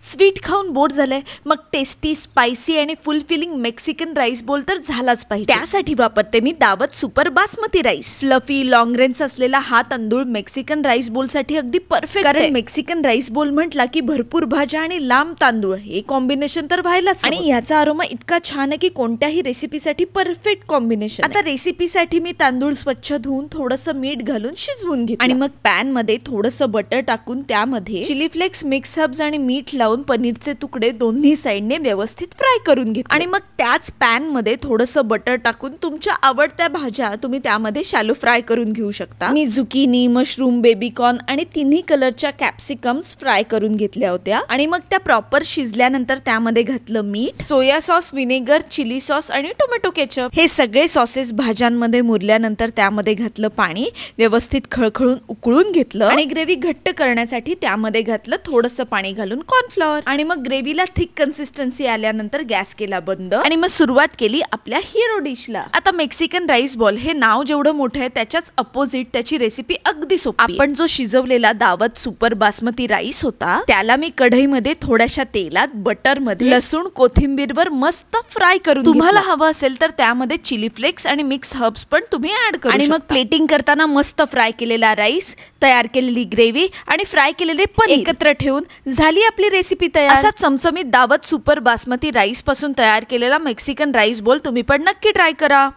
Sweet खाऊन bore झालंय, मग टेस्टी, स्पायसी आणि फुलफिलिंग मेक्सिकन राईस बोल तर झालाच पाहिजे। त्यासाठी वापरते मी दावत super basmati rice. Fluffy long range असलेला हा तांदूळ मेक्सिकन राईस बोल साठी अगदी परफेक्ट आहे। मेक्सिकन राईस बोल म्हटला की भरपूर भाज्या आणि लांब तांदूळ हे कॉम्बिनेशन तर व्हायलाच आणि याचा अरोमा इतका छान आहे की कोणत्याही रेसिपीसाठी परफेक्ट कॉम्बिनेशन। आता रेसिपीसाठी मी तांदूळ स्वच्छ धुवून थोडंसं मीठ घालून शिजवून घेतलं आणि मग पॅन मध्ये थोडंसं बटर टाकून त्यामध्ये चिली फ्लेक्स, मिक्स हर्ब्स आणि मीठ लावून पनीरचे तुकडे दोन्ही साइडने व्यवस्थित फ्राय करून घेतले आणि मग त्याच पॅन मध्ये थोडंसं बटर टाकून तुमच्या आवडत्या भाज्या तुम्ही त्यामध्ये शॅलो फ्राय करून घेऊ शकता। मी झुकिनी, मशरूम, बेबीकॉर्न आणि तिन्ही कलरच्या कॅप्सिकम्स फ्राय करून घेतल्या होत्या आणि मग त्या प्रॉपर शिजल्यानंतर त्यामध्ये घातलं मीठ, soya sauce, vinegar, chilli sauce आणि टोमॅटो केचप। हे सगळे सॉसेस भाज्यांमध्ये मुरल्यानंतर त्यामध्ये घातलं पाणी, व्यवस्थित खळखळून उकळून घेतलं आणि ग्रेव्ही घट्ट करण्यासाठी त्यामध्ये घातलं थोडंसं पाणी घालून कॉर्नफ्लॉवर आणि मग ग्रेव्हीला थिक कन्सिस्टन्सी आल्यानंतर गॅस केला बंद आणि मग सुरुवात केली आपल्या हिरो डिशला। आता मेक्सिकन राईस बॉल हे नाव जेवढं मोठं आहे त्याच्याच अपोजिट त्याची रेसिपी अगदी सोपी। आपण जो शिजवलेला दावत सुपर बासमती राईस होता त्याला मी कढईमध्ये थोड्याशा तेलात, बटर मध्ये लसूण, कोथिंबीरवर मस्त फ्राय करून तुम्हाला हवं असेल तर त्यामध्ये चिली फ्लेक्स आणि मिक्स हर्ब्स पण तुम्ही ऍड करू आणि मग प्लेटिंग करताना मस्त फ्राय केलेला राईस, तयार केलेली ग्रेव्ही आणि फ्राय केलेले पनीर एकत्र ठेवून झाली आपली रेसिपी तयार। असा चमचमीत दावत सुपर बासमती राईस पासून तयार केलेला मेक्सिकन राईस बोल तुम्ही पण नक्की ट्राय करा।